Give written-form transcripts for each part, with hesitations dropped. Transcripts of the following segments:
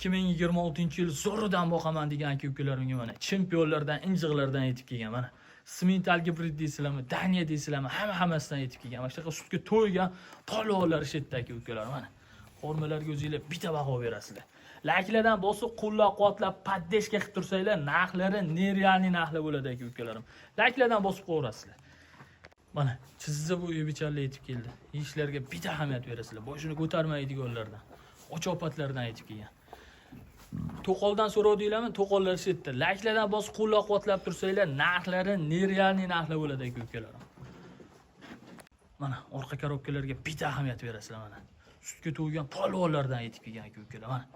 2026 yil zo'ridan boqaman degan aka-ukalarimga mana chempionlardan, injiqlardan yetib kelgan mana. Simental gibrid deysizlarmi, Daniya deysizlarmi, hammasidan yetib kelgan. Mana shunaqa sutga to'ygan polvonlar ishlatdi aka-ukalar mana. Formalarga o'zingizlar bitta baho berasizlar. Layklardan bosib qo'llab-quvvatlab paddeshga qilib tursanglar, narxlari nerealniy narxlar bo'ladi aka-ukalarim. Layklardan bosib qo'yasizlar. Mana chizza bo'yi bichalar yetib keldi. Ishlarga bitta ahamiyat berasizlar. Boshini ko'tarmaydiganlardan, ochopatlardan yetib kelgan. To'qoldan so'rovdinglarmi? To'qollar shetda. Layklardan bosib qo'llab-quvvatlab tursanglar, narxlari nerealniy narxlar bo'ladi aka-ukalarim. Mana orqa korobkalarga bitta ahamiyat berasizlar mana. Sutga to'ygan polvonlardan yetib kelgan aka-ukalar mana.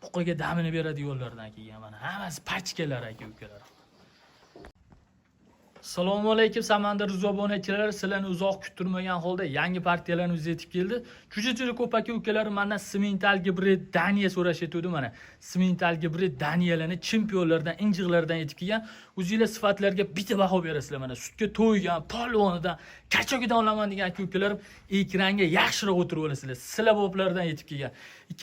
Buqaga damini beradi yo'llardan kelgan mana. Hammasi pachkalar aka-ukalar. Assalomu alaykum Samandar obunachilar, sizlarni uzoq kuttirmagan holda yangi partiyalarimiz yetib keldi. Juda ko'p aka-ukalarim mana Simental gibrid Daniya so'rashyapti mana. Simental gibrid Daniyalarni chempionlardan, injiqlardan yetib kelgan. O'zingizlar sifatlarga bitta baho berasizlar mana. Sutga to'ygan polvonidan kachokidan olaman degan aka-ukalarim ekranga yaxshiroq o'tirib olasizlar. Sizlar boblardan yetib kelgan.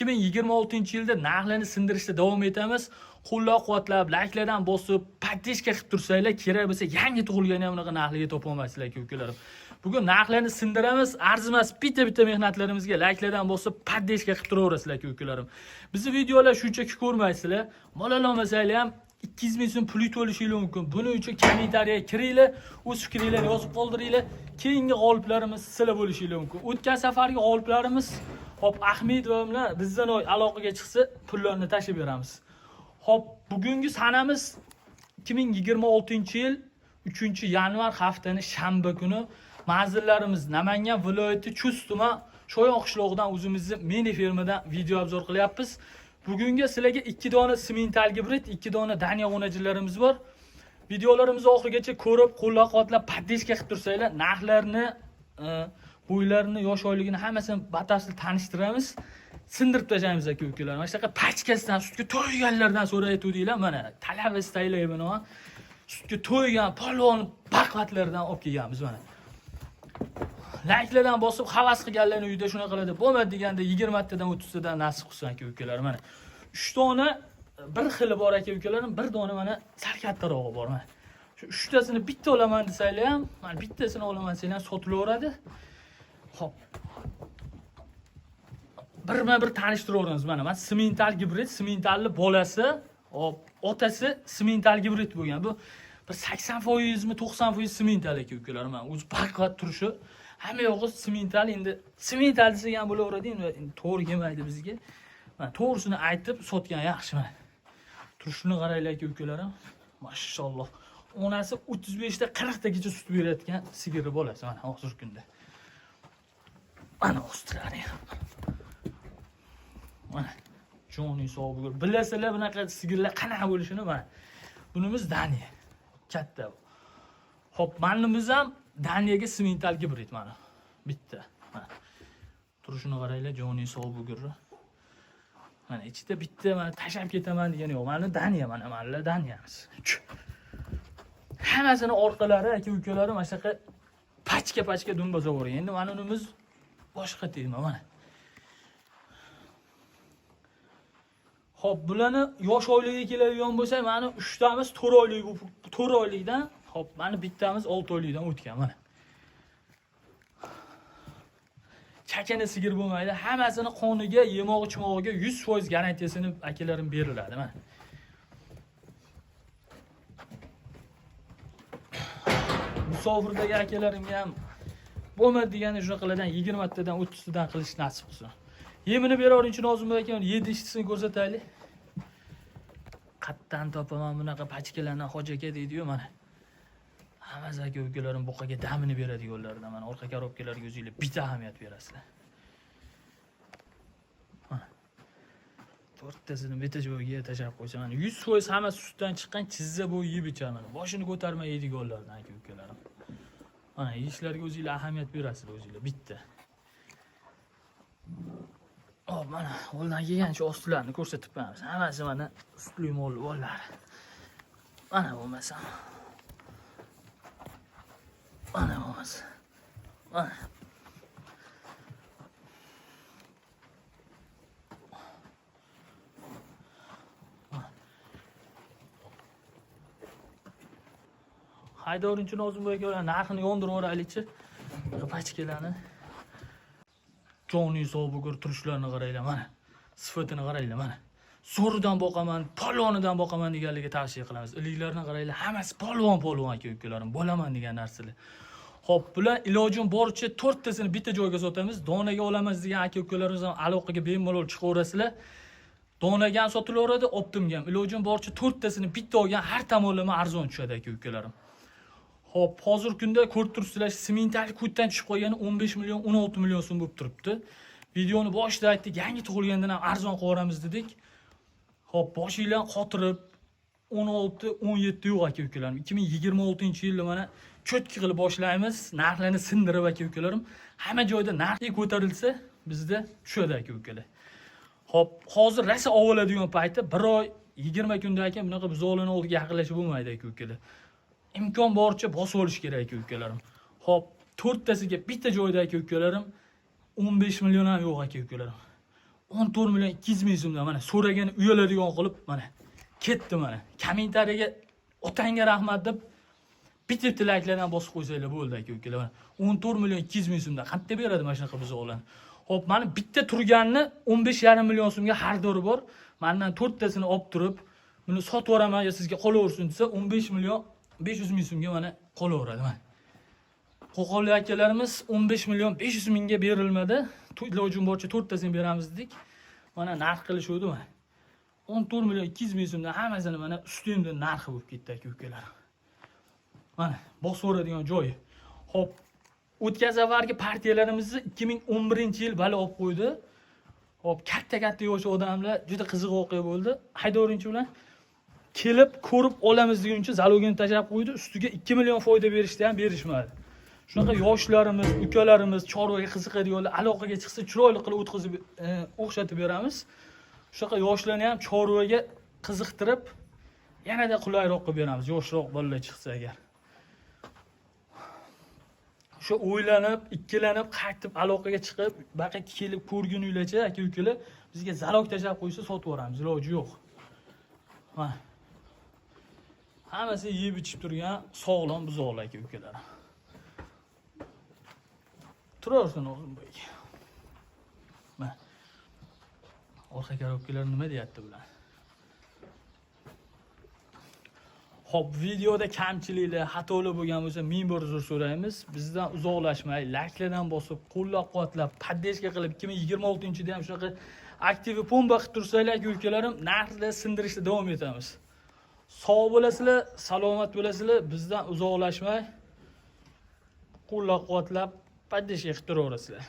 2026-yilda narxlarni sindirishda davom etamiz. Qo'llab-quvvatlab, layklardan bosib, paddeshga qilib tursanglar, kerak bo'lsa yangi tug'ilgan ham unaqa narxlarga topa olmaysizlar aka-ukalarim. Bugun narxlarni sindiramiz, arzimas bitta mehnatlarimizga layklardan bosib, paddeshga qilib turaverasizlar aka-ukalarim. Bizni videolar shunchaki ko'rmaysizlar. Mo'lalamasanglar ham 200 ming so'm pul yutib olishingiz mumkin. Buning uchun kommentariyaga kiringlar, o'z fikringizni yozib qoldiringlar. Keyingi g'oliblarimiz sizlar bo'lishingiz mumkin. O'tgan safargi g'oliblarimiz hop Ahmedova bilan bizdan aloqaga chiqsa, pullarni tashib beramiz. Hop, bugungi sanamiz 2026-yil 3-yanvar haftani shanba kuni manzillarimiz Namangan viloyati Chust tuman Shoyon qishlog'idan o'zimizni mini fermadan video obzor qilyapmiz. Bugungi sizlarga 2 dona Simental gibrid, 2 dona Daniya o'najilarimiz bor. Videolarimizni oxirigacha ko'rib, qo'llab-quvvatlab paddeshga qilib tursanglar, narxlarni, bo'ylarini, yosh oyligini hammasini batafsil tanishtiramiz. Sindirib tashlaymiz aka-ukalar. Mana shunaqa pachkasidan sutga to'yganlardan so'rayotdinglar mana. Talab istaylar buni. Sutga to'ygan polvon baqvatlardan olib kelganmiz mana. Layklardan bosib havas qilganlarni uyda shunaqalarda bo'lmadi deganda 20 tadan 30 tadan nasib qilsin aka-ukalar mana. 3 dona bir xili bor aka-ukalarim, bir dona mana sal kattarog'i bor mana. Shu 3 tasini bitta olaman desanglar ham, mana bittasini olaman desanglar sotilaveradi. Xo'p. Bir tanishtiraveramiz mana. Men Simental gibrid, Simentalning bolasi, hop, otasi Simental gibrid bo'lgan. Bu bir 80% mi 90% Simental aka-ukalar mana. O'zi baqvat turishi hamma yog'i Simental, endi Simental desa ham bo'laveradi, endi to'g'ri kelmaydi bizga. Mana to'g'risini aytib sotgan yaxshi mana. Turishini qaranglar aka-ukalarim. Mashalloh. Onasi 35 ta 40 tagacha sut berayotgan sigiri bolasi mana hozir kunda. Mana Avstraliya. Mana jo'ning sog' bo'lgur. Bilasizlar bunaqa sigirlar qanaqa bo'lishini mana. Bunimiz Daniya. Katta. Xo'p, manimiz ham Daniyaga Simental gibrid mana. Bitta. Mana. Turishini qaranglar, jo'ning sog' bo'lgur. Mana ichida bitta mana tashab ketaman degani yo'q. Mana Daniya mana, mana Daniyamiz. Hammasini orqalari aka-ukalarim mana shunaqa pachka dumbaza bor. Endi mana unimiz boshqa tema mana. Hop, bularni yosh oyligiga keladigan bo'lsa, mana 3 tamiz 4 oylik, 4 oylikdan, hop, mana bittamiz 6 oylikdan o'tgan mana. Chakana sigir bo'lmaydi. Hammasini qoniga, yemoq-ichmog'iga 100% garantiyasini akalarim beriladi mana. Musofirdagi akalarimga ham bo'lmadi degani shunaqalardan 20 tadan 30 tadan qilish nasib qilsin. Yemini beravering uchun Nozim aka 7 ishtisini ko'rsataylik. Qatdan topaman bunaqa pachkalardan hoji aka deydi-yu mana. Hammasi aka-ukalarim buqaga damini beradi yo'llarida mana orqa korobkalarga o'zingizlar bitta ahamiyat berasizlar. Mana. 4 tasini bitta joyga tashab qo'ysam mana 100% hammasi sutdan chiqqan chizza bo'yi yeb ichaman. Boshini ko'tarmay yeydiganlardan aka-ukalarim. Mana ishlarga o'zingizlar ahamiyat berasizlar o'zingizlar bitta. Oh, mana qo'ldan kelgancha ostilarni ko'rsatib qo'yamiz. Hammasi mana sutli mollar. Mana bo'lmasa. Mana bo'lmasa. Mana. haydovchi Nozimboyga ular narxini yondirib pachkalarni. Joni hisobi ko'rib turishlarini qaranglar mana. Sifatini qaranglar mana. Zo'ridan boqaman, polvonidan boqaman deganlarga tavsiya qilamiz. Iliklarni qaranglar, hammasi polvon aka-ukalarim, bo'laman degan narsalar. Xo'p, bular ilojim boricha 4 tasini bitta joyga sotamiz. Donaga olamiz degan aka-ukalarimiz ham aloqaga bemalol chiqaverasizlar. Donaga ham sotilaveradi, optimga ham. Ilojim boricha 4 tasini bitta olgan har tomonlama arzon tushadi aka-ukalarim. Xo'p, hozirgi kunda ko'rib turibsizlar, sementali ko'tdan tushib qolgani 15 million, 16 million so'm bo'lib turibdi. Videoni boshida aytdik, yangi tug'ilgandan ham arzon qilamiz dedik. Xo'p, boshingizdan qotirib 16, 17 yo'q aka-ukalarim. 2026-yilda mana cho'tki qilib boshlaymiz. Narxlarni sindirib aka-ukalarim. Hamma joyda narxi ko'tarilsa, bizda tushadi aka-ukalar. Xo'p, hozir rasa ovoladigan payti 1 oy 20 kundan keyin bunaqa buzoqlarning oldiga yaqinlashib bo'lmaydi aka-ukalar. Imkon boricha bosib olish kerak aka-ukalarim. Xo'p, 4 tasiga bitta joyda aka-ukalarim 15 million ham yo'q aka-ukalarim. 14 million 200 ming so'mdan mana so'ragani uyaladigan qilib mana ketdi mana. Kommentariyaga otangga rahmat deb bitta tilaklardan bosib qo'ysanglar bo'ldi aka-ukalar. 14 million 200 ming so'mdan qanday beradi mana shunaqa buzoqlarni? Xo'p, mana bitta turganni 15,5 million so'mga xaridori bor. Mendan 4 tasini olib turib, buni sotib yuboraman yo sizga qolaversin desa 15 million 500 ming so'mga mana qolaveradi mana. Qo'qonlik akalarimiz 15 million 500 mingga berilmadi. Ilojim boricha 4 tasini beramiz dedik. Mana narx qilishuvdi mana. 14 million 200 ming so'mdan hammasini mana ustimda narxi bo'lib ketdi aka-ukalar. Mana bosib joyi. Xo'p, o'tgan safargi partiyalarimizni 2011-yil bali olib qo'ydi. Xo'p, katta yosh odamlar juda qiziq voqea bo'ldi. Haydovchi bilan kelib ko'rib olamiz deguncha zalogini tashlab qo'ydi. Ustiga 2 million foyda berishdi ham berishmadi. Shunaqa yoshlarimiz, ukalarimiz, chorvaga qiziqadiganlar aloqaga chiqsa chiroyli qilib o'tkazib o'xshatib beramiz. Shunaqa yoshlarni ham chorvaga qiziqtirib yanada qulayroq qilib beramiz. Yoshroq bolalar chiqsa agar. Shu o'ylanib, ikkilanib, qaytib aloqaga chiqib, baqa kelib ko'rguninglarcha aka-ukalar bizga zalog tashlab qo'ysa sotib yuboramiz. Iloji yo'q. Mana. Hammasi yeb ichib turgan sog'lom buzoqlar aka-ukalar. Turarsan Nozimboy. Mana. Orqa korobkalar nima deyapti bular? Xo'p, videoda kamchiliklar, xatolar bo'lgan bo'lsa, ming bor uzr so'raymiz. Bizdan uzoqlashmay, likelardan bosib, qo'llab-quvvatlab, poddeshka qilib 2026-yilda ham shunaqa aktiv pomba qilib tursanglar, aka-ukalarim, narxlar sindirishda davom etamiz. Sog' bo'lasizlar, salomat bo'lasizlar, bizdan uzoqlashmay, qo'llab-quvvatlab, poddeshka qilib turaverasizlar.